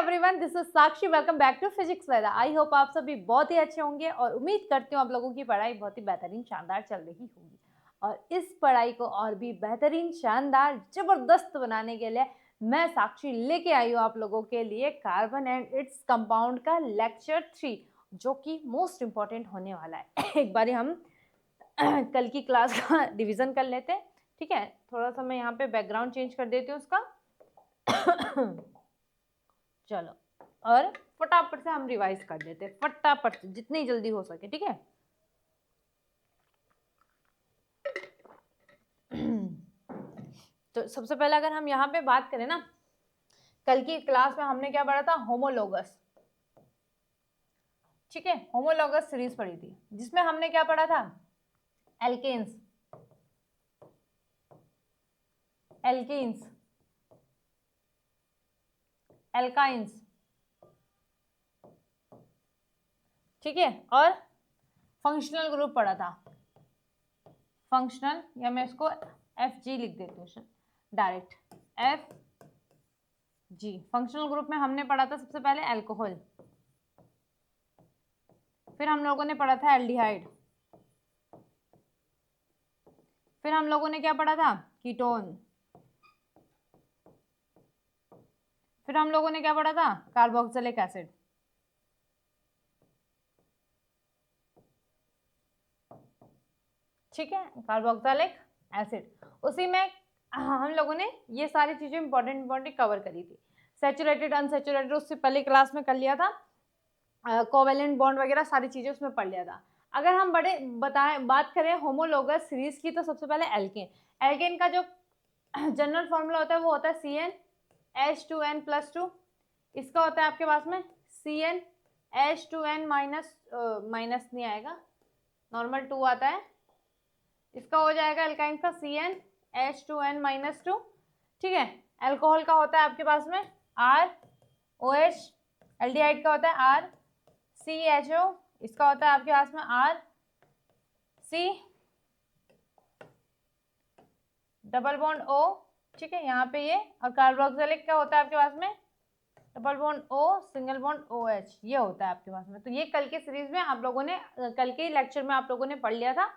Everyone, this is Sakshi. Welcome back to physics Veda. I hope आप सभी बहुत ही अच्छे होंगे और उम्मीद करती हूँ आप लोगों की पढ़ाई बहुत ही बेहतरीन शानदार चल रही होगी। और इस पढ़ाई को और भी बेहतरीन शानदार जबरदस्त बनाने के लिए मैं साक्षी लेके आई हूँ आप लोगों के लिए कार्बन एंड इट्स कंपाउंड का लेक्चर 3, जो कि मोस्ट इम्पॉर्टेंट होने वाला है। एक बार हम कल की क्लास का रिविजन कर लेते हैं, ठीक है। थोड़ा सा मैं यहाँ पे बैकग्राउंड चेंज कर देती हूँ उसका। चलो, और फटाफट से हम रिवाइज कर देते हैं, फटाफट से जितनी जल्दी हो सके, ठीक है। तो सबसे पहले अगर हम यहाँ पे बात करें ना, कल की क्लास में हमने क्या पढ़ा था? होमोलोगस, ठीक है। होमोलोगस सीरीज पढ़ी थी जिसमें हमने क्या पढ़ा था? एल्केन्स, एल्कीन्स, एल्काइंस, ठीक है। और फंक्शनल ग्रुप पढ़ा था, फंक्शनल, या मैं इसको FG लिख देती हूँ डायरेक्ट, FG। फंक्शनल ग्रुप में हमने पढ़ा था सबसे पहले अल्कोहल, फिर हम लोगों ने पढ़ा था एल्डिहाइड, फिर हम लोगों ने क्या पढ़ा था? कीटोन, फिर हम लोगों ने क्या पढ़ा था? कार्बोक्सिलिक एसिड, ठीक है, कार्बोक्सिलिक एसिड। उसी में हम लोगों ने ये सारी चीजें इंपॉर्टेंट कवर करी थी। सैचुरेटेड, अनसैचुरेटेड उससे पहले क्लास में कर लिया था, कोवेलेंट बॉन्ड वगैरह सारी चीजें उसमें पढ़ लिया था। अगर हम बात करें होमोलोगस सीरीज की, तो सबसे पहले एल्केन। एल्केन का जो जनरल फॉर्मूला होता है वो होता है CnH2n+2। इसका होता है आपके पास में CnH2n माइनस नहीं आएगा, नॉर्मल 2 आता है। इसका हो जाएगा एल्काइन का CnH2n-2, ठीक है। अल्कोहल का होता है आपके पास में ROH, एल्डिहाइड का होता है RCHO, इसका होता है आपके पास में RC डबल बॉन्ड O, ठीक है, यहाँ पे ये। और कार्बोक्सिलिक का होता है आपके पास में double bond O single bond OH, ये होता है आपके पास में। तो ये कल के सीरीज में आप लोगों ने, कल के लेक्चर में आप लोगों ने पढ़ लिया था।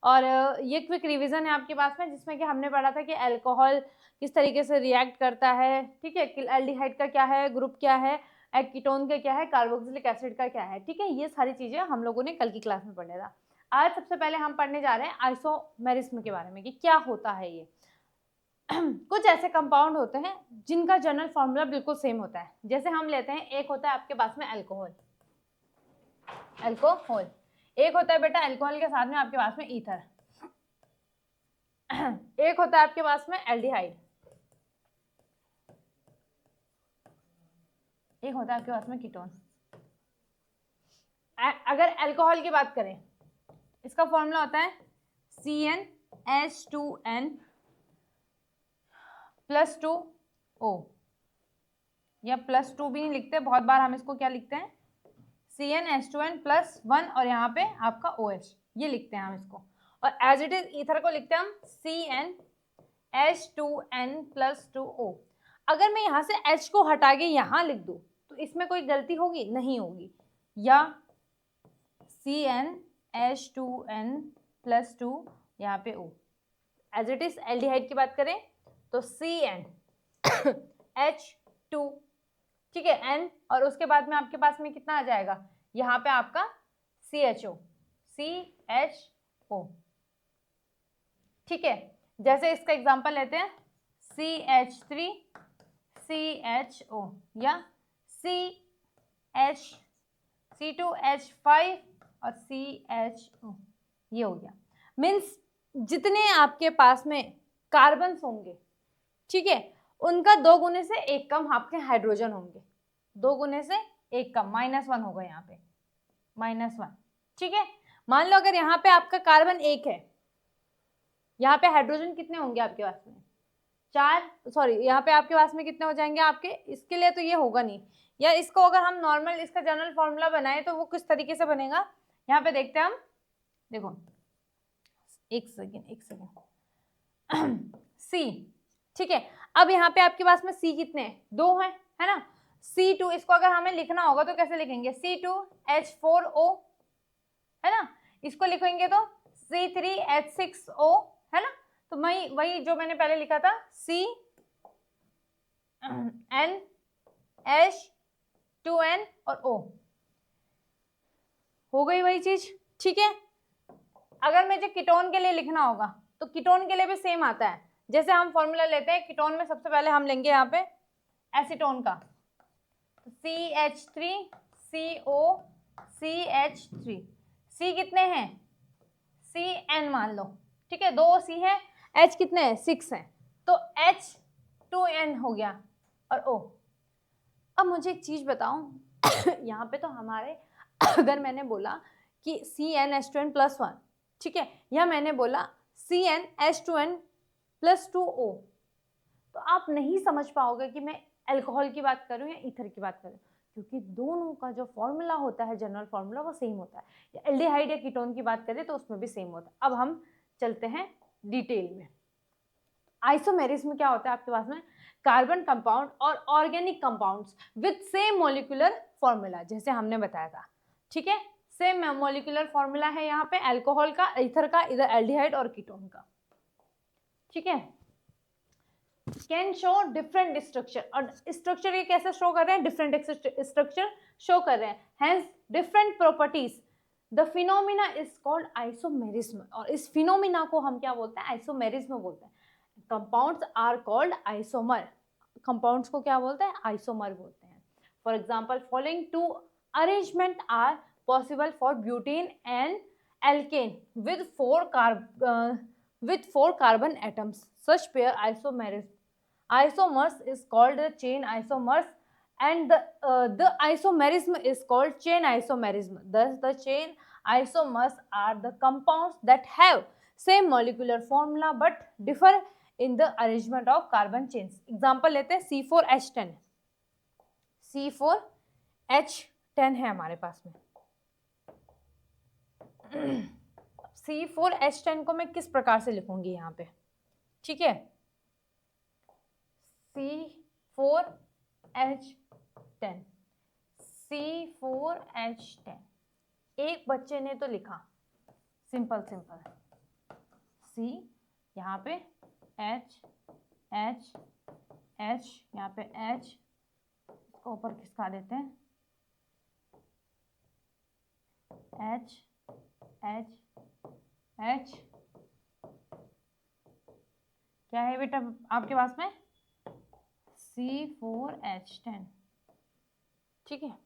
और ये क्विक रिवीजन है आपके पास में, जिसमें कि हमने पढ़ा था कि अल्कोहल किस तरीके से रिएक्ट करता है, ठीक है। एल्डिहाइड का क्या है, ग्रुप क्या है, कीटोन का क्या है, कार्बोक्सिलिक एसिड का क्या है, ठीक है। ये सारी चीजें हम लोगों ने कल की क्लास में पढ़ लिया था। आज सबसे पहले हम पढ़ने जा रहे हैं आइसोमेरिज्म के बारे में, कि क्या होता है ये। कुछ ऐसे कंपाउंड होते हैं जिनका जनरल फॉर्मूला बिल्कुल सेम होता है। जैसे हम लेते हैं, एक होता है आपके पास में अल्कोहल, अल्कोहल। एक होता है बेटा अल्कोहल के साथ में आपके पास में ईथर। एक होता है आपके पास में एल्डिहाइड, एक होता है आपके पास में कीटोन। अगर अल्कोहल की बात करें, इसका फॉर्मूला होता है CnH2n+2O, या +2 भी नहीं लिखते, बहुत बार हम इसको क्या लिखते हैं? CnH2n+1, और यहाँ पे आपका OH, ये लिखते हैं हम इसको। और एज इट इज ईथर को लिखते हैं हम CnH2n+2O। अगर मैं यहाँ से H को हटा के यहाँ लिख दूँ तो इसमें कोई गलती होगी? नहीं होगी। या CnH2n+2 यहाँ पे O। As it is aldehyde की बात करें तो CnH2, ठीक है, N, और उसके बाद में आपके पास में कितना आ जाएगा? यहाँ पे आपका CHO, ठीक है। जैसे इसका एग्जांपल लेते हैं, CH3CHO, या C2H5 और CHO, ये हो गया। मीन्स जितने आपके पास में कार्बन होंगे, ठीक है, उनका 2 गुने से 1 कम आपके हाइड्रोजन होंगे। 2 गुने से 1 कम, -1 होगा यहाँ पे, -1, ठीक है। मान लो अगर यहाँ पे आपका कार्बन 1 है, यहाँ पे हाइड्रोजन कितने होंगे आपके पास में? 4, सॉरी, यहाँ पे आपके पास में कितने हो जाएंगे आपके? इसके लिए तो ये होगा नहीं। या इसको अगर हम नॉर्मल इसका जनरल फॉर्मूला बनाए तो वो किस तरीके से बनेगा, यहाँ पे देखते हैं हम। देखो, एक सेकेंड C, ठीक है। अब यहाँ पे आपके पास में C कितने हैं? 2 है ना। C C2, इसको अगर हमें लिखना होगा तो कैसे लिखेंगे, C2H4O, है ना। इसको लिखेंगे तो C3H6O, है ना। तो वही जो मैंने पहले लिखा था, CnH2n और O, हो गई वही चीज, ठीक है। अगर मुझे कीटोन के लिए लिखना होगा तो कीटोन के लिए भी सेम आता है। जैसे हम फॉर्मूला लेते हैं कीटोन में, सबसे पहले हम लेंगे यहाँ पे एसीटोन का, CH3CO CH3, C कितने हैं, Cn मान लो, ठीक है, 2 C है, H कितने हैं, 6 हैं, तो H2n हो गया और O। अब मुझे एक चीज बताओ यहाँ पे तो हमारे अगर मैंने बोला कि CnH2n+1, ठीक है, या मैंने बोला CnH2n+2O, तो आप नहीं समझ पाओगे कि मैं अल्कोहल की बात करूं या ईथर की बात करूं, क्योंकि दोनों का जो फॉर्मूला होता है, जनरल फॉर्मूला, वो सेम होता है। या एल्डिहाइड या कीटोन की बात करें तो उसमें भी सेम होता है। अब हम चलते हैं डिटेल में। आइसोमेरिज्म में क्या होता है आपके पास में, कार्बन कंपाउंड और organic compounds with same molecular formula, जैसे हमने बताया था, ठीक है, सेम मॉलिक्यूलर फॉर्मूला है यहाँ पे अल्कोहल का, ईथर का, इधर एल्डिहाइड और कीटोन का, ठीक है। कैन शो डिफरेंट स्ट्रक्चर, और स्ट्रक्चर ये कैसे शो कर रहे हैं, डिफरेंट स्ट्रक्चर शो कर रहे हैं, hence different properties, the phenomena is called isomerism, और इस फिनोमिना को हम क्या बोलते हैं, आइसोमेरिज्म बोलते हैं। Compounds are called isomer, compounds को क्या बोलते हैं, आइसोमर बोलते हैं। For example following two arrangement are possible for butane and alkane with 4 carbon atoms, such pair isomers is called the chain isomers, and the isomerism is called chain isomerism. Thus the chain isomers are the compounds that have same molecular formula but differ in the arrangement of carbon chains. Example लेते हैं, C4H10, C4H10 है हमारे पास में। C4H10 को मैं किस प्रकार से लिखूंगी यहाँ पे, ठीक है, C4H10, C4H10, एक बच्चे ने तो लिखा सिंपल C, यहाँ पे H, यहाँ पे H, इसको ऊपर खिसका देते हैं, H, क्या है बेटा आपके पास में, C4H10, ठीक है।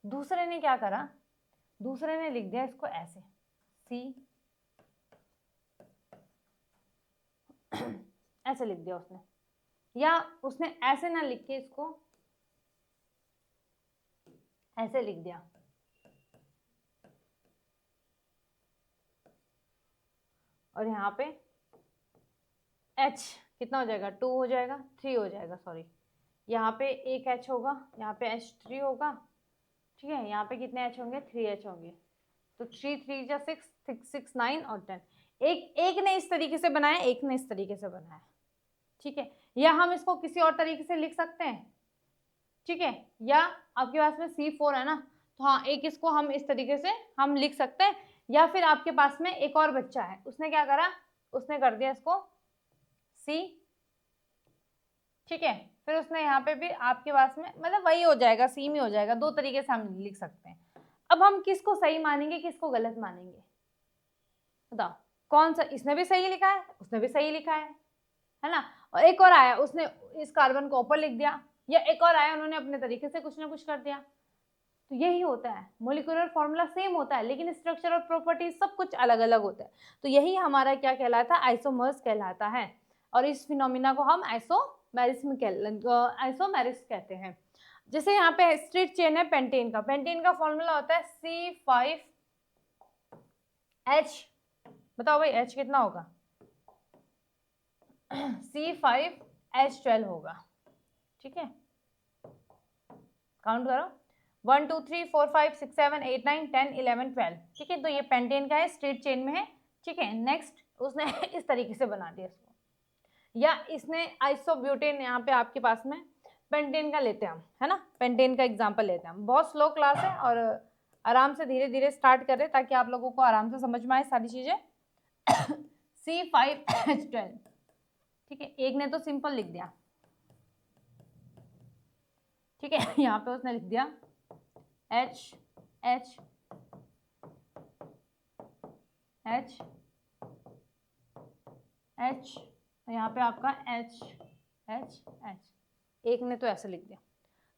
दूसरे ने क्या करा, दूसरे ने लिख दिया इसको ऐसे, ऐसे लिख दिया उसने, या उसने ऐसे ना लिख के इसको ऐसे लिख दिया, और यहाँ पे H कितना हो जाएगा, 2 हो जाएगा, 3 हो जाएगा, सॉरी, यहाँ पे एक H होगा, यहाँ पे H3 होगा, ठीक है, यहाँ पे कितने H होंगे, 3H होंगे, तो 3 3 जा 6 6 9 और 10। एक ने इस तरीके से बनाया, एक ने इस तरीके से बनाया, ठीक है, या हम इसको किसी और तरीके से लिख सकते हैं, ठीक है, या आपके पास में C4 है ना, तो हाँ, एक इसको हम इस तरीके से हम लिख सकते हैं, या फिर आपके पास में एक और बच्चा है, उसने क्या करा, उसने कर दिया इसको C, ठीक है, फिर उसने यहाँ पे भी आपके पास में, मतलब वही हो जाएगा, C में हो जाएगा, 2 तरीके से हम लिख सकते हैं। अब हम किसको सही मानेंगे, किसको गलत मानेंगे, बताओ, कौन सा, इसने भी सही लिखा है, उसने भी सही लिखा है ना, और एक और आया, उसने इस कार्बन को ऊपर लिख दिया, या एक और आया, उन्होंने अपने तरीके से कुछ ना कुछ कर दिया। तो यही होता है, मोलिकुलर फॉर्मूला सेम होता है, लेकिन स्ट्रक्चर और प्रॉपर्टीज सब कुछ अलग अलग होता है। तो यही हमारा क्या कहलाता है, आइसोमर्स कहलाता है, और इस फिनोमिना को हम आइसोमेरिज्म कहते हैं। जैसे यहाँ पे स्ट्रेट चेन है पेंटेन का, पेंटेन का फॉर्मूला होता है C5H, बताओ भाई H कितना होगा, C5H12 होगा, ठीक है, काउंट करो, 1 2 3 4 5 6 7 8 9 10 11 12, ठीक है, तो ये पेंटेन का है, स्ट्रेट चेन में है, ठीक है। नेक्स्ट उसने इस तरीके से बना दिया इसको, या इसने आइसोब्यूटेन यहाँ पे आपके पास में पेंटेन का लेते हैं हम, है ना, पेंटेन का एग्जांपल लेते हैं हम। बहुत स्लो क्लास है और आराम से धीरे धीरे स्टार्ट कर रहे हैं ताकि आप लोगों को आराम से समझ में आए सारी चीजें। C5H12, ठीक है, एक ने तो सिंपल लिख दिया, ठीक है, यहाँ पे उसने लिख दिया H H H H, यहाँ पे आपका H H H, एक ने तो ऐसे लिख दिया,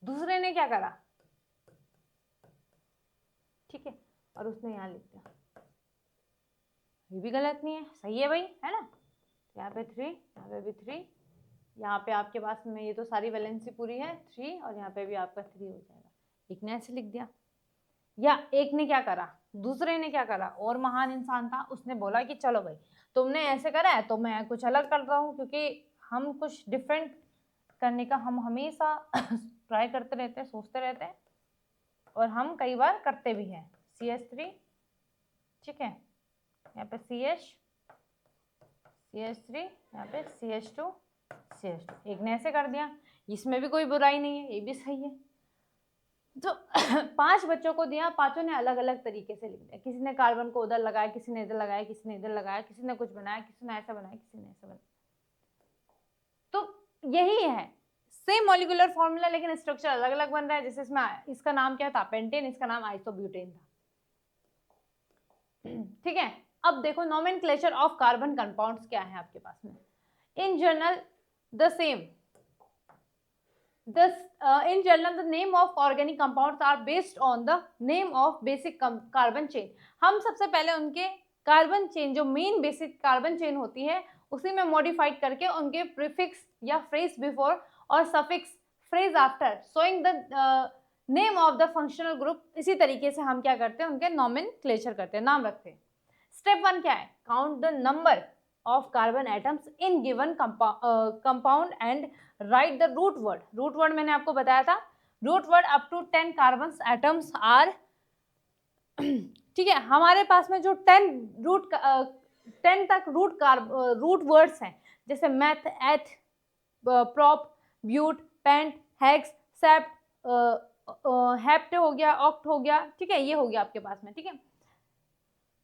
दूसरे ने क्या करा, ठीक है, और उसने यहाँ लिख दिया, ये भी गलत नहीं है, सही है भाई, है ना, यहाँ पे 3, यहाँ पे भी 3, यहाँ पे आपके पास में ये तो सारी वैलेंसी पूरी है 3, और यहाँ पे भी आपका 3 हो जाएगा। एक ने ऐसे लिख दिया, या एक ने क्या करा, दूसरे ने क्या करा, और महान इंसान था, उसने बोला कि चलो भाई तुमने ऐसे करा है तो मैं कुछ अलग कर रहा हूँ, क्योंकि हम कुछ डिफरेंट करने का हम हमेशा ट्राई करते रहते हैं, सोचते रहते हैं, और हम कई बार करते भी हैं। CH3, ठीक है, यहाँ पे CH3, यहाँ पे CH2, एक ने ऐसे कर दिया, इसमें भी कोई बुराई नहीं है, ये भी सही है। तो 5 बच्चों को दिया, पांचों ने अलग अलग तरीके से लिख दिया, किसी ने कार्बन को उधर लगाया, किसी ने इधर लगाया, किसी ने इधर लगाया, किसी ने कुछ बनाया, किसी ने ऐसा बनाया, किसी ने ऐसा बनाया। तो यही है सेम मॉलिक्यूलर फॉर्मूला, लेकिन स्ट्रक्चर अलग अलग बन रहा है। जैसे इसमें इसका नाम क्या था, पेंटेन, इसका नाम आइसोब्यूटेन था, ठीक है। अब देखो नोमेनक्लेचर ऑफ कार्बन कंपाउंड्स क्या है आपके पास में। In general the same, in general the name of organic compounds are based on the name of basic carbon chain। हम सबसे पहले उनके कार्बन चेन, जो मेन बेसिक कार्बन चेन होती है, उसी में मॉडिफाइड करके उनके प्रीफिक्स या फ्रेज बिफोर और suffix phrase after showing the name of the functional group, इसी तरीके से हम क्या करते हैं, उनके नोमेनक्लेचर करते हैं, नाम रखते हैं। स्टेप 1 क्या है, count the number of carbon atoms in given compound and write the root word. Root word मैंने आपको बताया था, root word up to 10 carbon atoms are, ठीक है। हमारे पास में जो 10 तक रूट वर्ड्स हैं, जैसे meth, eth, prop, but, pent, hex, sept, hept हो गया, ऑक्ट हो गया, ठीक है, ये हो गया आपके पास में, ठीक है।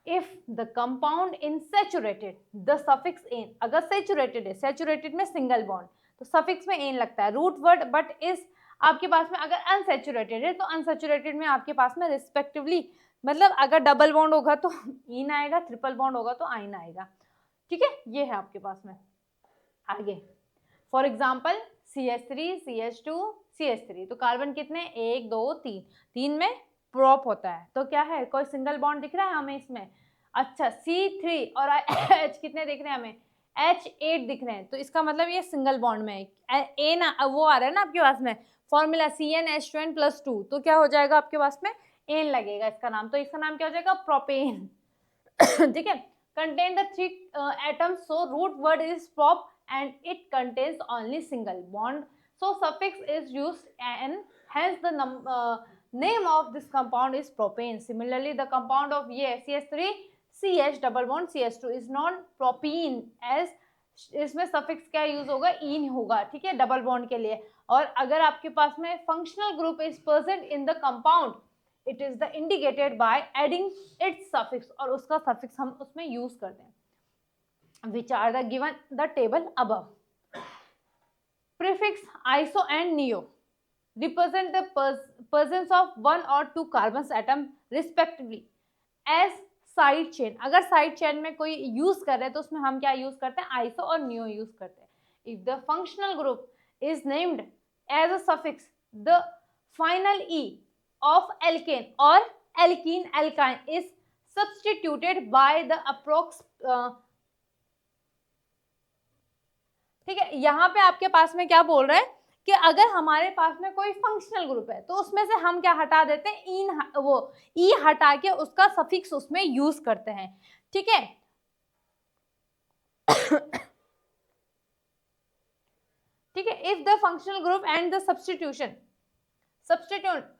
If the compound in saturated, the suffix an, अगर saturated है, saturated में सिंगल बॉन्ड, तो suffix में an लगता है, रूट वर्ड, बट इस आपके पास में अगर unsaturated है तो unsaturated में आपके पास में रिस्पेक्टिवली, मतलब अगर डबल बॉन्ड होगा तो इन आएगा, ट्रिपल बॉन्ड होगा तो आइन आएगा, ठीक है, ये है आपके पास में। आगे for example CH3, CH2, CH3, तो कार्बन कितने, 1 2 3, 3 में प्रॉप होता है, तो क्या है, कोई सिंगल बॉन्ड दिख रहा है हमें इसमें, अच्छा C3 और H कितने दिख रहे हैं हमें, H8 दिख रहे हैं, तो इसका मतलब ये सिंगल बॉन्ड में ए ना, वो आ रहा है ना आपके पास में फॉर्मूला CnH2n+2, तो क्या हो जाएगा आपके पास में, एन लगेगा इसका नाम, तो इसका नाम क्या हो जाएगा, प्रोपेन, ठीक है। Contain the 3 atoms, so root word is prop and it contains only single bond, so suffix is used and hence the name of this compound is propane। Similarly the compound of ये CH3 CH double bond CH2 is non propene, as इसमें suffix क्या use होगा, इन होगा, ठीक है, double bond के लिए। और अगर आपके पास में functional group is present in the compound, it is the indicated by adding it's suffix, और उसका सफिक्स हम उसमें यूज करते हैं, which are the given the table above। Prefix iso and neo represent the presence of 1 or 2 carbon atom respectively as side chain. अगर side chain में कोई use कर रहे हैं तो उसमें हम क्या यूज करते हैं, आइसो और नियो यूज करते हैं। If the functional group is named as a suffix, the final e of alkane और alkene alkyne is substituted by the approx, ठीक है। यहाँ पे आपके पास में क्या बोल रहे हैं कि अगर हमारे पास में कोई फंक्शनल ग्रुप है तो उसमें से हम क्या हटा देते हैं, इन वो ई हटा के उसका सफिक्स उसमें यूज करते हैं, ठीक है। ठीक है, if the functional group and the substitute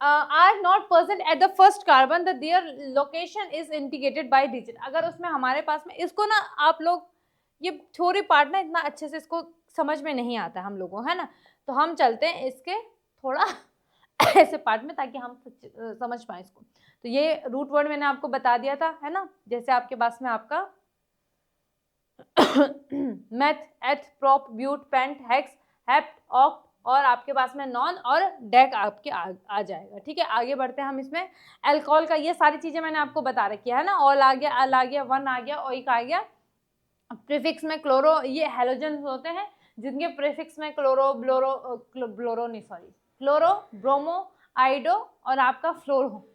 are not present at the first carbon, the their location is indicated by digit. अगर उसमें हमारे पास में, इसको ना आप लोग, ये थ्योरी पार्ट ना इतना अच्छे से इसको समझ में नहीं आता हम लोगों, है ना, तो तो हम चलते हैं इसके थोड़ा ऐसे पार्ट में ताकि हम समझ पाए इसको। तो ये रूट वर्ड मैंने आपको बता दिया था, है ना। जैसे आपके पास में आपका meth, eth, prop, but, pent, hex, hept, oct और आपके पास में नॉन और डेक आपके आ जाएगा। ठीक है, आगे बढ़ते हैं हम इसमें। अल्कोहल का ये सारी चीजें मैंने आपको बता रखी है ना। ऑल आ गया, अल आ गया, वन आ गया, ओइक आ गया। प्रीफिक्स में क्लोरो, ये हेलोजन होते हैं जिनके प्रीफिक्स में क्लोरो, क्लोरो, ब्रोमो, आइडो और आपका फ्लोरो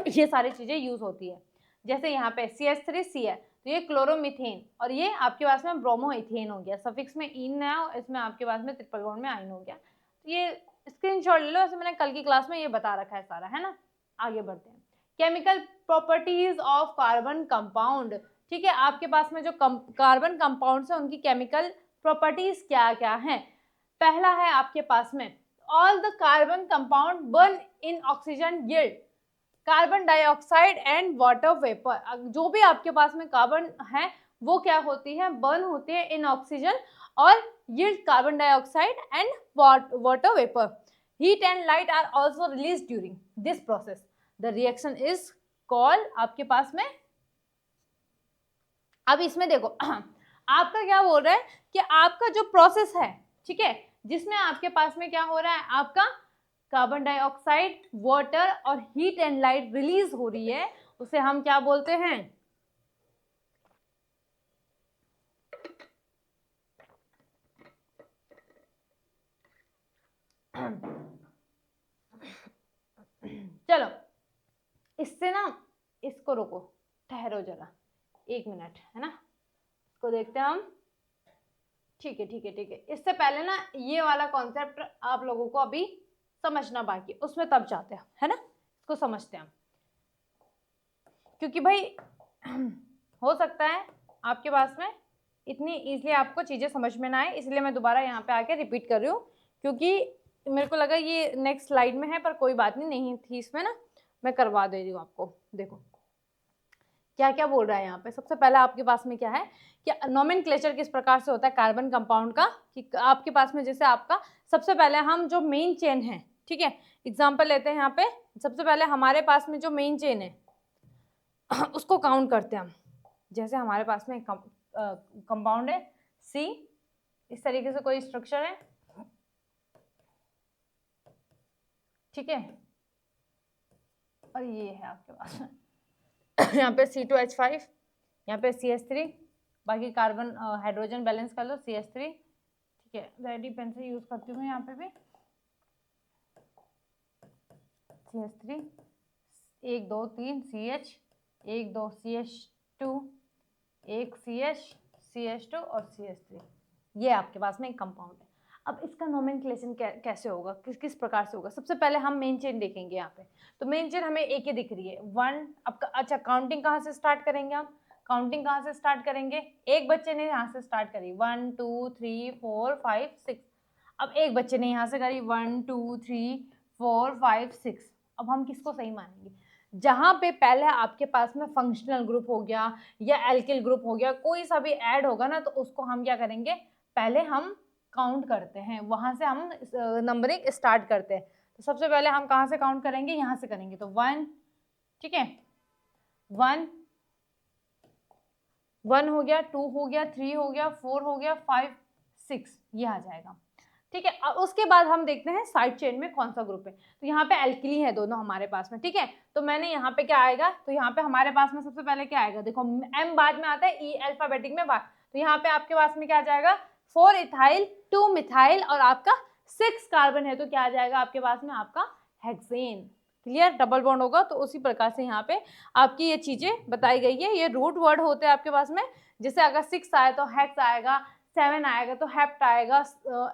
ये सारी चीजें यूज होती है। जैसे यहाँ पे CH3C है तो ये क्लोरोमीथेन, और ये आपके पास में ब्रोमोइथेन हो गया। सफिक्स में इन है और इसमें आपके पास में ट्रिपल बॉन्ड में आइन हो गया। तो ये स्क्रीनशॉट ले लो, ऐसे मैंने कल की क्लास में ये बता रखा है सारा, है ना। आगे बढ़ते हैं। Chemical properties of carbon compound. ठीक है, आपके पास में जो कार्बन कंपाउंड्स है उनकी केमिकल प्रॉपर्टीज क्या क्या है। पहला है आपके पास में all the carbon compound burn in oxygen yield carbon dioxide and water vapour. जो भी आपके पास में कार्बन है वो क्या होती है, बर्न होती है इन ऑक्सीजन और yield carbon dioxide and water vapour. Heat and light are also release during this process. The reaction is called आपके पास में। अब इसमें देखो आपका क्या बोल रहा है कि आपका जो प्रोसेस है, ठीक है, जिसमें आपके पास में क्या हो रहा है, आपका कार्बन डाइऑक्साइड, वाटर और हीट एंड लाइट रिलीज हो रही है, उसे हम क्या बोलते हैं, चलो इससे ना, इसको रोको, ठहरो जरा 1 मिनट, है ना, इसको देखते हैं हम। ठीक है ठीक है ठीक है, इससे पहले ना ये वाला कॉन्सेप्ट आप लोगों को अभी समझना बाकी, उसमें तब जाते हैं, है ना, इसको समझते हैं हम। क्योंकि भाई हो सकता है आपके पास में इतनी इजीली आपको चीजें समझ में ना आए, इसलिए मैं दोबारा यहाँ पे आके रिपीट कर रही हूँ, क्योंकि मेरे को लगा ये नेक्स्ट स्लाइड में है, पर कोई बात नहीं थी इसमें ना, मैं करवा दे रही हूँ आपको। देखो क्या क्या बोल रहा है यहाँ पे। सबसे पहला आपके पास में क्या है कि नोमेनक्लेचर किस प्रकार से होता है कार्बन कंपाउंड का, कि आपके पास में जैसे आपका सबसे पहले हम जो मेन चेन है, ठीक है, एग्जांपल लेते हैं यहाँ पे। सबसे पहले हमारे पास में जो मेन चेन है उसको काउंट करते हैं हम। जैसे हमारे पास में कंपाउंड है C, इस तरीके से कोई स्ट्रक्चर है, ठीक है, और ये है आपके पास में यहाँ पे C2H5, यहाँ पे CH3, बाकी कार्बन हाइड्रोजन बैलेंस कर लो CH3, ठीक है, रेडी पेंसिल यूज करती हूँ यहाँ पे भी, CH3, 1 2 3 CH, 1 2 CH2, 1 CH, CH2 और CH3, ये आपके पास में एक कंपाउंड है। अब इसका नोमेनक्लेचर कैसे होगा, किस प्रकार से होगा। सबसे पहले हम मेन चेन देखेंगे यहाँ पे, तो मेन चेन हमें एक ही दिख रही है 1। अब अच्छा, काउंटिंग कहाँ से स्टार्ट करेंगे हम, काउंटिंग कहाँ से स्टार्ट करेंगे, एक बच्चे ने यहाँ से स्टार्ट करी 1 2 3 4 5 6। अब एक बच्चे ने यहाँ से करी 1 2 3 4 5 6। अब हम किसको सही मानेंगे, जहाँ पे पहले आपके पास में फंक्शनल ग्रुप हो गया या एल्किल ग्रुप हो गया, कोई सा भी ऐड होगा ना, तो उसको हम क्या करेंगे, पहले हम काउंट करते हैं, वहां से हम नंबरिंग स्टार्ट करते हैं। तो सबसे पहले हम कहाँ से काउंट करेंगे, यहाँ से करेंगे, तो 1, ठीक है, 1 1 हो गया, 2 हो गया, 3 हो गया, 4 हो गया, 5 6, ये आ जाएगा, ठीक है। अब उसके बाद हम देखते हैं साइड चेन में कौन सा ग्रुप है। तो यहाँ पे एल्किली है दोनों हमारे पास में, ठीक है, तो मैंने यहाँ पे क्या आएगा, तो यहाँ पे हमारे पास में सबसे पहले क्या आएगा, देखो M बाद में आता है, E अल्फाबेटिक में बाद, तो यहाँ पे आपके पास में क्या आ जाएगा, 4 इथाइल, 2 मिथाइल और आपका 6 कार्बन है, तो क्या आ जाएगा आपके पास में, आपका हेक्सेन। क्लियर, डबल बॉन्ड होगा, तो उसी प्रकार से यहाँ पे आपकी ये चीजें बताई गई है। ये रूट वर्ड होते हैं आपके पास में, जैसे अगर 6 आए तो हेक्स आएगा, 7 आएगा तो हेप्ट आएगा,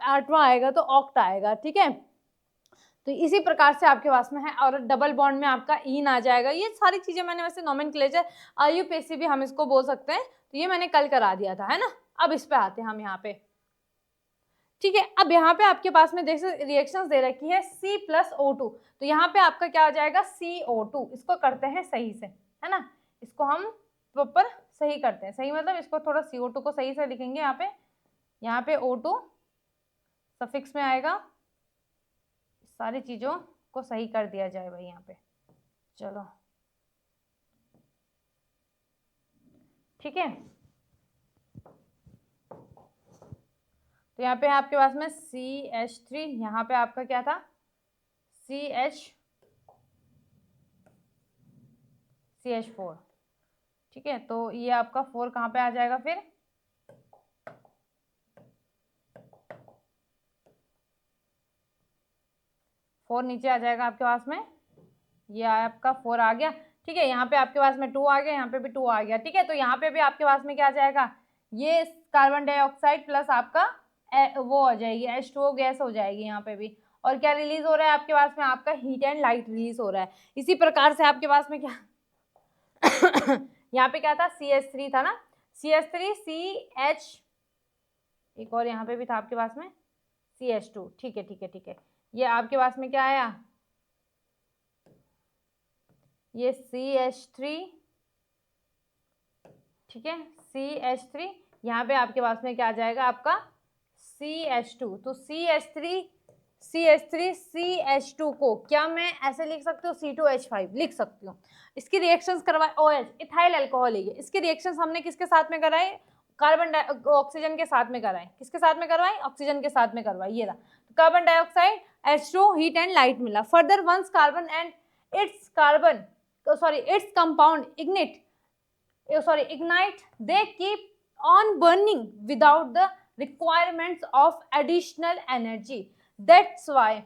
8वां आएगा तो ऑक्ट आएगा, ठीक है। तो इसी प्रकार से आपके पास में है, और डबल बॉन्ड में आपका ईन आ जाएगा। ये सारी चीजें मैंने वैसे नोमेनक्लेचर IUPAC भी हम इसको बोल सकते हैं, तो ये मैंने कल करा दिया था, है ना। अब इस पे आते हैं हम यहाँ पे, ठीक है। अब यहाँ पे आपके पास में जैसे रिएक्शंस दे रखी है C+O2, तो यहाँ पे आपका क्या आ जाएगा CO2। इसको करते हैं सही से, है ना, इसको हम प्रॉपर सही करते हैं, सही मतलब इसको थोड़ा CO2 को सही से लिखेंगे यहाँ पे O2 सफिक्स में आएगा, सारी चीज़ों को सही कर दिया जाए भाई यहाँ पे। चलो ठीक है, तो यहाँ पे आपके पास में CH3, यहाँ पे आपका क्या था CH4, ठीक है। तो ये आपका 4 कहाँ पे आ जाएगा फिर, फोर नीचे आ जाएगा आपके पास में, ये आपका 4 आ गया, ठीक है। यहाँ पे आपके पास में 2 आ गया, यहाँ पे भी 2 आ गया, ठीक है। तो यहाँ पे भी आपके पास में क्या आ जाएगा, ये कार्बन डाइऑक्साइड प्लस आपका वो हो जाएगी H2O गैस हो जाएगी यहाँ पे भी। और क्या रिलीज हो रहा है आपके पास में, आपका हीट एंड लाइट रिलीज हो रहा है। इसी प्रकार से आपके पास में क्या यहाँ पे क्या था, CH3 था ना, CH3 CH, एक और यहाँ पे भी था आपके पास में CH2, ठीक है ठीक है ठीक है। ये आपके पास में क्या आया, ये CH3, ठीक है, CH3, यहाँ पे आपके पास में क्या आ जाएगा आपका CH2। तो CH3 CH2 को क्या मैं ऐसे लिख सकती हूँ, C2H5 लिख सकती हूँ। इसकी रिएक्शंस करवाए OH, इथाइल अल्कोहल है। इसकी रिएक्शंस हमने किसके साथ में कराए, कार्बन ऑक्सीजन के साथ में कराए। किसके साथ में करवाए, ऑक्सीजन के साथ में करवाए। ये रहा, तो carbon dioxide H2, heat and light मिला। Further once carbon and its compound ignite, they keep on burning without the requirements of additional energy. That's why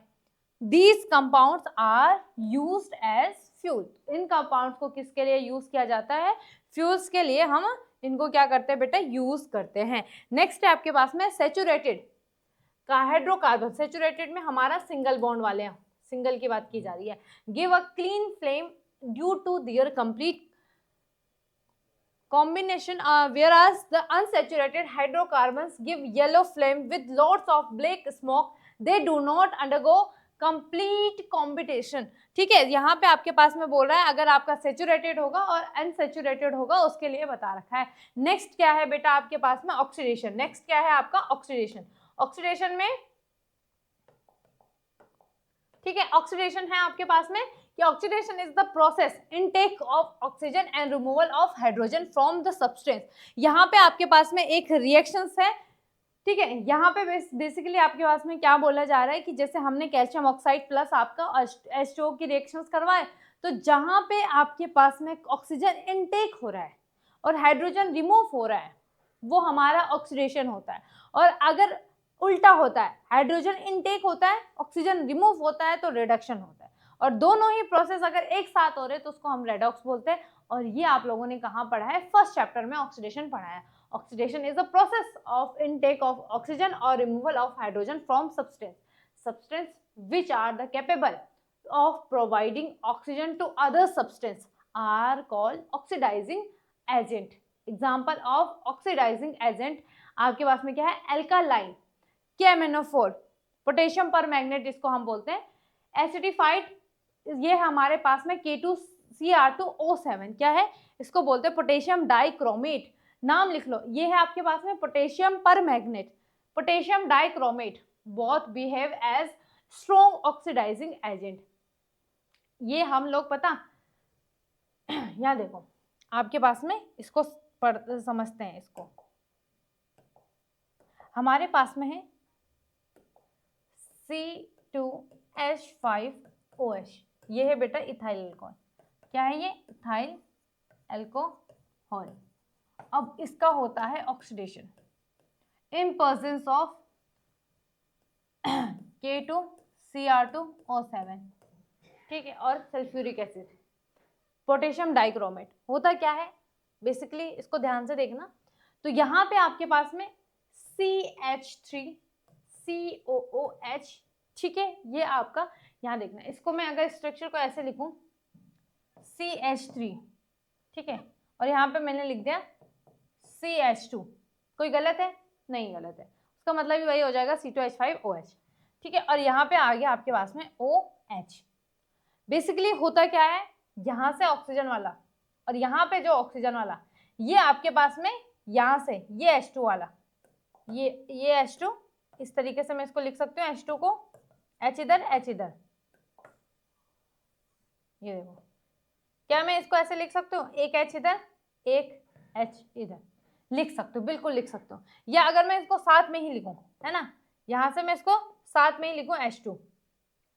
these compounds are used as fuel. In compounds को किसके लिए use किया जाता है, fuels के लिए हम इनको क्या करते हैं बेटा, यूज करते हैं। नेक्स्ट है आपके पास में सैचुरेटेड का हाइड्रोकार्बन। सैचुरेटेड में हमारा सिंगल बॉन्ड वाले हैं, सिंगल की बात की जा रही है। Give a clean flame due to their complete combination, whereas the unsaturated hydrocarbons give yellow flame with lots of black smoke. They do not undergo complete combustion. ठीक है, यहाँ पे आपके पास में बोल रहा है अगर आपका सैचुरेटेड होगा और अनसैचुरेटेड होगा उसके लिए बता रखा है। नेक्स्ट क्या है बेटा आपके पास में, ऑक्सीडेशन। नेक्स्ट क्या है आपका ऑक्सीडेशन। ऑक्सीडेशन में ठीक है, ऑक्सीडेशन है आपके पास में कि oxidation is the process intake of oxygen and removal of hydrogen from the substance. यहाँ पे आपके पास में एक रिएक्शंस है, ठीक है। यहाँ पे बेसिकली आपके पास में क्या बोला जा रहा है कि जैसे हमने कैल्शियम ऑक्साइड प्लस आपका H2O की रिएक्शंस करवाए, तो जहाँ पे आपके पास में ऑक्सीजन इनटेक हो रहा है और हाइड्रोजन रिमूव हो रहा है, वो हमारा ऑक्सीडेशन होता है। और अगर उल्टा होता है, हाइड्रोजन इनटेक होता है, ऑक्सीजन रिमूव होता है, तो रिडक्शन होता है। और दोनों ही प्रोसेस अगर एक साथ हो रहे तो उसको हम रेडॉक्स बोलते हैं। और ये आप लोगों ने कहाँ पढ़ा है, फर्स्ट चैप्टर में ऑक्सीडेशन पढ़ा है। Oxidation is a process of intake of oxygen और removal of hydrogen from substance which are the capable of providing oxygen to other substance are called oxidizing agent. Example of oxidizing agent आपके पास में क्या है, alkaline, KMnO4, potassium पर magnet इसको हम बोलते हैं। एसिडिफाइड, ये हमारे पास में K2Cr2O7 क्या है, इसको बोलते हैं पोटेशियम डाइक्रोमेट। नाम लिख लो, ये है आपके पास में potassium permanganate, potassium dichromate. Both behave as strong oxidising agent. ये हम लोग पता यहाँ देखो आपके पास में इसको समझते हैं। इसको हमारे पास में है C2H5OH, ये है बेटा इथाइल अल्कोहल। क्या है ये, इथाइल अल्कोहल। अब इसका होता है oxidation in presence of K2Cr2O7, ठीक है, और सल्फ्यूरिक एसिड, पोटेशियम डाइक्रोमेट। होता क्या है बेसिकली, इसको ध्यान से देखना। तो यहाँ पे आपके पास में CH3COOH, ठीक है, ये आपका यहाँ देखना। इसको मैं अगर स्ट्रक्चर को ऐसे लिखूं CH3, ठीक है, और यहाँ पे मैंने लिख दिया CH2, कोई गलत है, नहीं गलत है, उसका मतलब भी वही हो जाएगा C2H5OH, ठीक है। और यहाँ पे आ गया आपके पास में OH। बेसिकली होता क्या है, यहाँ से ऑक्सीजन वाला और यहाँ पे जो ऑक्सीजन वाला, ये आपके पास में यहाँ से ये H2 वाला, ये H2 इस तरीके से मैं इसको लिख सकती हूँ H2 को, H इधर H इधर, ये देखो, क्या मैं इसको ऐसे लिख सकती हूँ, एक H इधर एक H इधर, लिख सकते हो, बिल्कुल लिख सकते हो। या अगर मैं इसको साथ में ही लिखूं, है ना, यहां से मैं इसको साथ में ही लिखूं H2,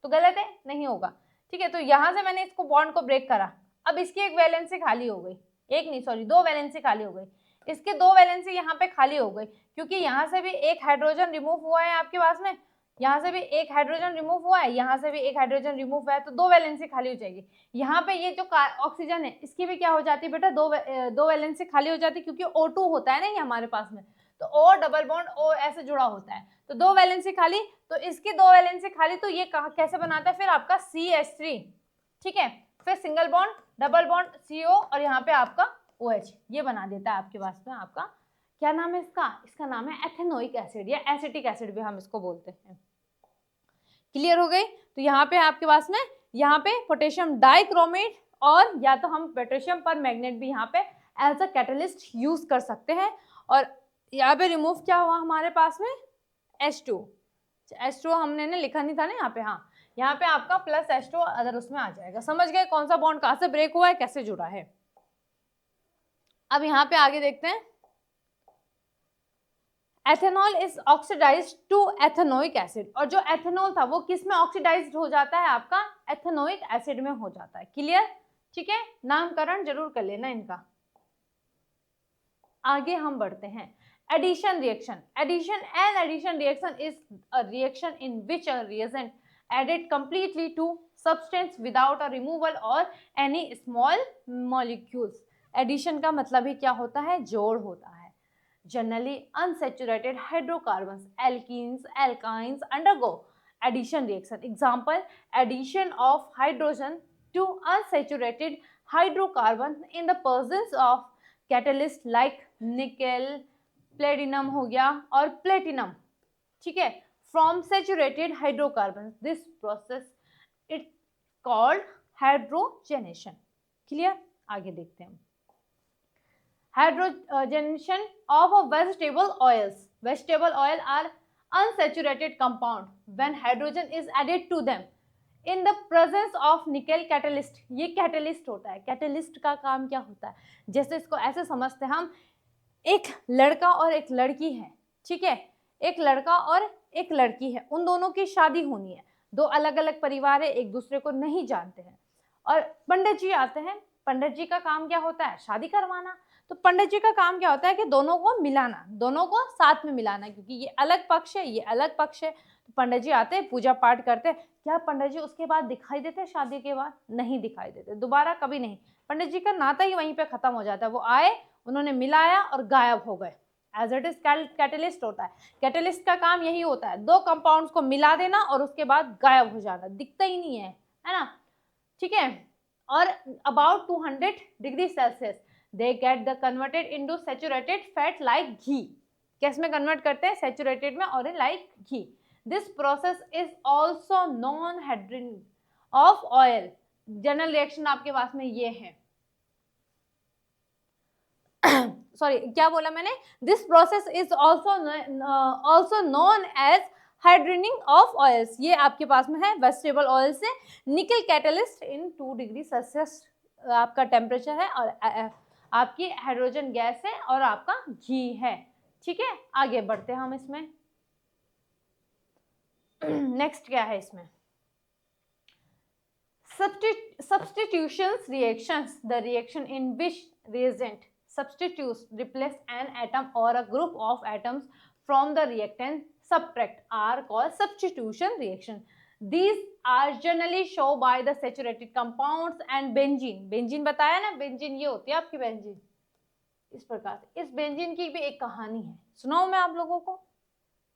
तो गलत है, नहीं होगा, ठीक है। तो यहां से मैंने इसको बॉन्ड को ब्रेक करा, अब इसकी एक वैलेंसी खाली हो गई, एक नहीं सॉरी 2 वैलेंसी खाली हो गई, इसके 2 वैलेंसी यहाँ पे खाली हो गई, क्योंकि यहाँ से भी एक हाइड्रोजन रिमूव हुआ है आपके पास में, यहाँ से भी एक हाइड्रोजन रिमूव हुआ है, यहाँ से भी एक हाइड्रोजन रिमूव हुआ है, तो 2 वैलेंसी खाली हो जाएगी। यहाँ पे ये जो ऑक्सीजन है इसकी भी क्या हो जाती है बेटा, दो वैलेंसी खाली हो जाती है, क्योंकि O2 होता है ना ये हमारे पास में, तो O डबल बॉन्ड O ऐसे जुड़ा होता है, तो 2 वैलेंसी खाली, तो इसकी 2 वैलेंसी खाली, तो ये कैसे बनाता है फिर आपका CH3, ठीक है, फिर single bond double bond CO और यहाँ पे आपका OH, ये बना देता है आपके पास में आपका, क्या नाम है इसका, इसका नाम है एथेनोइक एसिड या एसिटिक एसिड भी हम इसको बोलते हैं। क्लियर हो गई। तो यहाँ पे आपके पास में यहाँ पे पोटेशियम डाइक्रोमेट और या तो हम पोटेशियम पर मैग्नेट भी यहाँ पे एज अ कैटलिस्ट यूज कर सकते हैं। और यहाँ पे रिमूव क्या हुआ हमारे पास में H2, H2 हमने ने लिखा नहीं था ना यहाँ पे, हाँ यहाँ पे आपका प्लस H2 अदर उसमें आ जाएगा। समझ गए कौन सा बॉन्ड कहाँ से ब्रेक हुआ है, कैसे जुड़ा है। अब यहाँ पे आगे देखते हैं, ethanol is oxidised to ethanoic acid, और जो एथेनॉल था वो किस में ऑक्सीडाइज्ड हो जाता है, आपका एथेनोइक एसिड में हो जाता है। क्लियर, ठीक है, नामकरण जरूर कर लेना इनका। आगे हम बढ़ते हैं, addition reaction. Addition reaction is a reaction in which a reagent added completely to substance without a removal or any small molecules। Addition का मतलब ही क्या होता है, जोड़ होता है। Generally unsaturated hydrocarbons, alkenes, alkynes undergo addition reaction. Example, addition of hydrogen to unsaturated hydrocarbon in the presence of catalyst like nickel, platinum हो गया और platinum, ठीक है, from saturated hydrocarbons. This process it's called hydrogenation. Clear, आगे देखते हैं। Hydrogenation of a vegetable oils. Vegetable oil are unsaturated compound when hydrogen is added to them in the presence of nickel catalyst। ये catalyst होता है। catalyst का काम क्या होता है, जैसे इसको ऐसे समझते हैं हम, एक लड़का और एक लड़की है, ठीक है, एक लड़का और एक लड़की है, उन दोनों की शादी होनी है, दो अलग अलग परिवार है, एक दूसरे को नहीं जानते हैं, और पंडित जी आते हैं। पंडित जी का काम क्या होता है, शादी करवाना। तो पंडित जी का काम क्या होता है कि दोनों को मिलाना, दोनों को साथ में मिलाना, क्योंकि ये अलग पक्ष है, ये अलग पक्ष है। तो पंडित जी आते हैं, पूजा पाठ करते हैं। क्या पंडित जी उसके बाद दिखाई देते हैं, शादी के बाद नहीं दिखाई देते, दोबारा कभी नहीं। पंडित जी का नाता ही वहीं पे खत्म हो जाता है। वो आए, उन्होंने मिलाया और गायब हो गए। एज इट इज कैटलिस्ट होता है। कैटलिस्ट का काम यही होता है, दो कंपाउंड्स को मिला देना और उसके बाद गायब हो जाना, दिखता ही नहीं है ना, ठीक है। और about 200 degree Celsius they get the converted into saturated fat like ghee. किस में कन्वर्ट करते हैं, सैचुरेटेड में और like ghee. This process is also non hydration of oil. General reaction आपके पास में ये है, सॉरी क्या बोला मैंने, this process is also known as hydrogenating of oils. ये आपके पास में है वेजिटेबल ऑयल से nickel catalyst in 2 degree Celsius आपका टेम्परेचर है, और आपकी हाइड्रोजन गैस है और आपका घी है, ठीक है। आगे बढ़ते हैं हम इसमें। नेक्स्ट क्या है इसमें, substitutions reactions, the reaction in which reagent substitutes, replace an atom or a group of atoms from the reactant subtract are called substitution reaction. These are generally shown by the saturated compounds and benzene। Benzene बताया ना, benzene ये होती है आपकी benzene, इस प्रकार से। इस बेंजीन की भी एक कहानी है, सुनाऊं मैं आप लोगों को,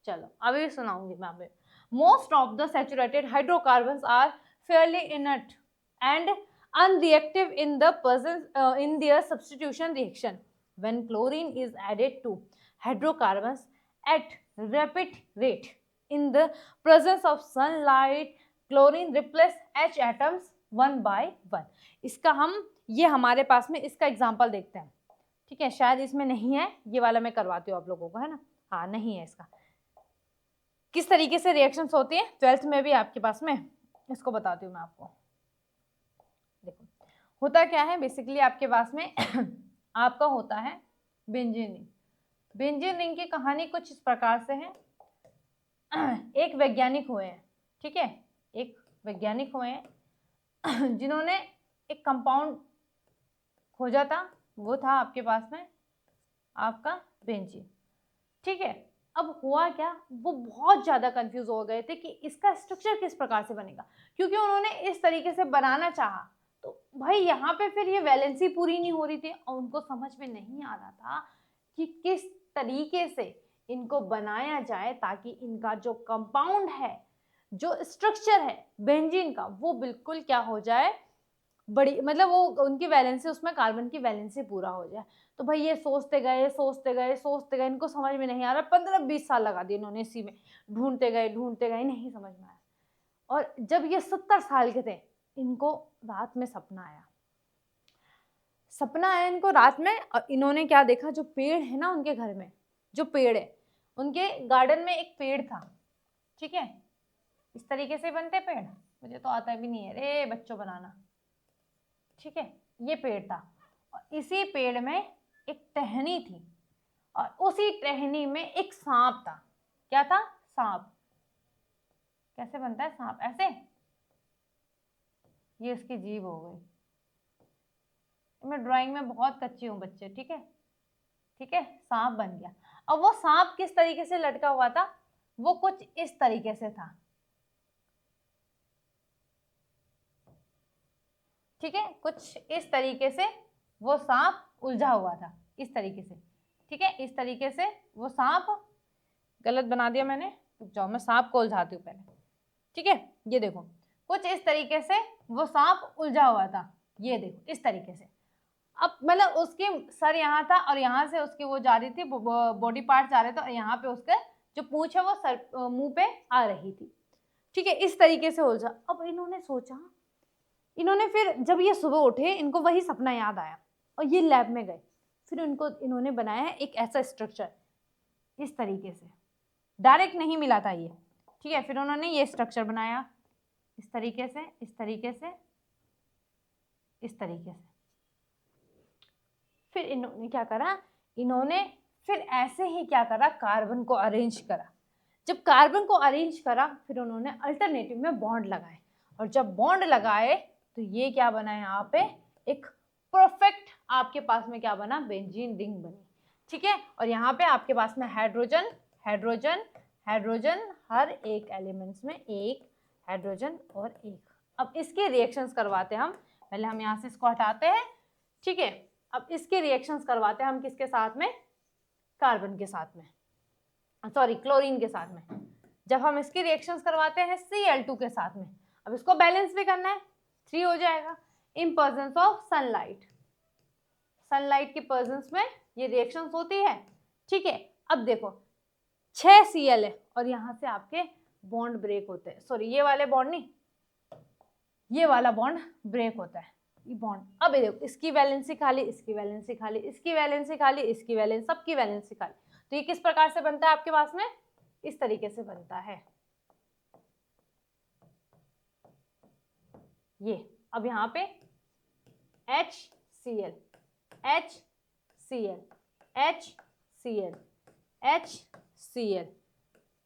चलो अभी सुनाऊंगी मैं अभी। Most of the saturated hydrocarbons are fairly inert and unreactive in the in their substitution reaction. When chlorine is added to hydrocarbons at rapid rate in the presence of sunlight, chlorine replaces H atoms one by one। इसका हम ये हमारे पास में इसका example देखते हैं, ठीक है। शायद इसमें नहीं है, ये वाला मैं करवाती हूँ आप लोगों को, है ना, हाँ नहीं है इसका। किस तरीके से रिएक्शंस होती हैं 12th में भी आपके पास में, इसको बताती हूँ मैं आपको। देखो होता क्या है बेसिकली आपके पास में आपका होता है बेंजीन रिंग। बेंजीन रिंग की कहानी कुछ इस प्रकार से है। एक वैज्ञानिक हुए हैं, ठीक है, एक वैज्ञानिक हुए हैं जिन्होंने एक कंपाउंड खोजा था, वो था आपके पास में आपका बेंजीन, ठीक है। अब हुआ क्या, वो बहुत ज्यादा कंफ्यूज हो गए थे कि इसका स्ट्रक्चर किस प्रकार से बनेगा, क्योंकि उन्होंने इस तरीके से बनाना चाहा तो भाई यहाँ पे फिर ये वैलेंसी पूरी नहीं हो रही थी और उनको समझ में नहीं आ रहा था कि किस तरीके से इनको बनाया जाए ताकि इनका जो कंपाउंड है, जो स्ट्रक्चर है बेंजीन का, वो बिल्कुल क्या हो जाए, बड़ी मतलब वो उनकी वैलेंसी, उसमें कार्बन की वैलेंसी पूरा हो जाए। तो भाई ये सोचते गए सोचते गए सोचते गए, इनको समझ में नहीं आ रहा, 15-20 साल लगा दिए इन्होंने इसी में, ढूंढते गए नहीं समझ में आया। और जब ये 70 साल के थे, इनको रात में सपना आया इनको रात में, और इन्होंने क्या देखा, जो पेड़ है ना उनके घर में, जो पेड़ है उनके गार्डन में एक पेड़ था, ठीक है, इस तरीके से बनते पेड़, मुझे तो आता भी नहीं है रे बच्चों बनाना, ठीक है, ये पेड़ था और इसी पेड़ में एक टहनी थी और उसी टहनी में एक सांप था। क्या था? सांप। कैसे बनता है सांप? ऐसे, ये उसकी जीभ हो गई। मैं ड्राइंग में बहुत कच्ची हूँ बच्चे, ठीक है, ठीक है, सांप बन गया। और वो सांप किस तरीके से लटका हुआ था, वो कुछ इस तरीके से था, ठीक है, कुछ इस तरीके से वो सांप उलझा हुआ था, इस तरीके से, ठीक है, इस तरीके से वो सांप, गलत बना दिया मैंने, रुक जाओ मैं सांप को उलझाती हूँ पहले, ठीक है, ये देखो कुछ इस तरीके से वो सांप उलझा हुआ था, ये देखो इस तरीके से। अब मतलब उसकी सर यहाँ था और यहाँ से उसकी वो जा रही थी, बॉडी पार्ट जा रहे थे और यहाँ पे उसके जो पूंछ है वो सर मुंह पे आ रही थी, ठीक है, इस तरीके से उलझा। अब इन्होंने सोचा, इन्होंने फिर जब ये सुबह उठे, इनको वही सपना याद आया और ये लैब में गए, फिर इन्होंने बनाया एक ऐसा स्ट्रक्चर, इस तरीके से, डायरेक्ट नहीं मिला था ये, ठीक है, फिर उन्होंने ये स्ट्रक्चर बनाया इस तरीके से, इस तरीके से, इस तरीके से। फिर इन्होंने क्या करा, इन्होंने फिर ऐसे ही क्या करा, कार्बन को अरेंज करा। जब कार्बन को अरेंज करा, फिर उन्होंने अल्टरनेटिव में बॉन्ड लगाए, और जब बॉन्ड लगाए तो ये क्या बना, यहाँ पे एक परफेक्ट आपके पास में क्या बना, बेंजीन रिंग बनी, ठीक है। और यहाँ पे आपके पास में हाइड्रोजन हाइड्रोजन हाइड्रोजन, हर एक एलिमेंट्स में एक हाइड्रोजन और एक। अब इसके रिएक्शंस करवाते हैं हम, पहले हम यहाँ से इसको हटाते हैं, ठीक है। अब इसके रिएक्शंस करवाते हैं हम किसके साथ में, कार्बन के साथ में, सॉरी क्लोरीन के साथ में। जब हम इसकी रिएक्शंस करवाते हैं Cl2 के साथ में, अब इसको बैलेंस भी करना है, 3 हो जाएगा in presence of sunlight. Sunlight की प्रेजेंस में ये रिएक्शंस होती है, ठीक है। अब देखो 6 Cl है और यहाँ से आपके बॉन्ड ब्रेक होते हैं, सॉरी ये वाले बॉन्ड नहीं, ये वाला बॉन्ड ब्रेक होता है, ये बॉन्ड। अब देखो इसकी वैलेंसी खाली, इसकी वैलेंसी खाली, इसकी वैलेंसी खाली, इसकी वैलेंसी, सबकी वैलेंसी खाली। तो ये किस प्रकार से बनता है आपके पास में, इस तरीके से बनता है ये। अब यहाँ पे HCl HCl HCl HCl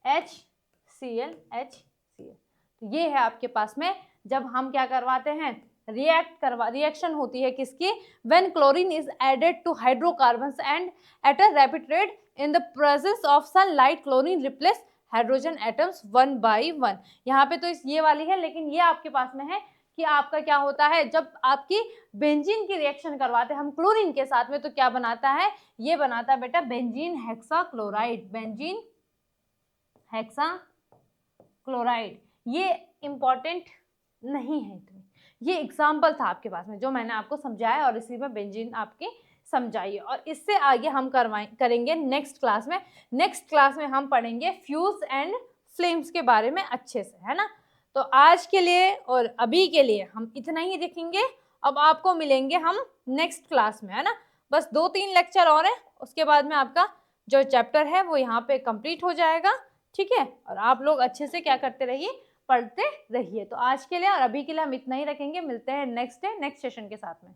HCl HCl, तो ये है आपके पास में। जब हम क्या करवाते हैं, रिएक्शन होती है किसकी, when chlorine is added to hydrocarbons and at a rapid rate in the presence of sunlight, chlorine replace hydrogen atoms 1 by 1। यहाँ पे तो ये वाली है, लेकिन ये आपके पास में है कि आपका क्या होता है, जब आपकी बेंजीन की रिएक्शन करवाते हैं हम क्लोरीन के साथ में, तो क्या बनाता है, ये बनाता है बेटा बेंजीन हेक्साक्लोराइड, बेंजीन हेक्साक्लोराइड। ये इंपॉर्टेंट नहीं है इतनी, ये एग्जाम्पल था आपके पास में जो मैंने आपको समझाया और इसी में बेंजीन आपकी समझाइए। और इससे आगे हम करेंगे नेक्स्ट क्लास में। नेक्स्ट क्लास में हम पढ़ेंगे फ्यूज एंड फ्लेम्स के बारे में अच्छे से, है ना। तो आज के लिए और अभी के लिए हम इतना ही देखेंगे। अब आपको मिलेंगे हम नेक्स्ट क्लास में, है ना। बस 2-3 लेक्चर और हैं, उसके बाद में आपका जो चैप्टर है वो यहाँ पे कंप्लीट हो जाएगा, ठीक है। और आप लोग अच्छे से क्या करते रहिए, पढ़ते रहिए। तो आज के लिए और अभी के लिए हम इतना ही रखेंगे, मिलते हैं नेक्स्ट डे नेक्स्ट सेशन के साथ में।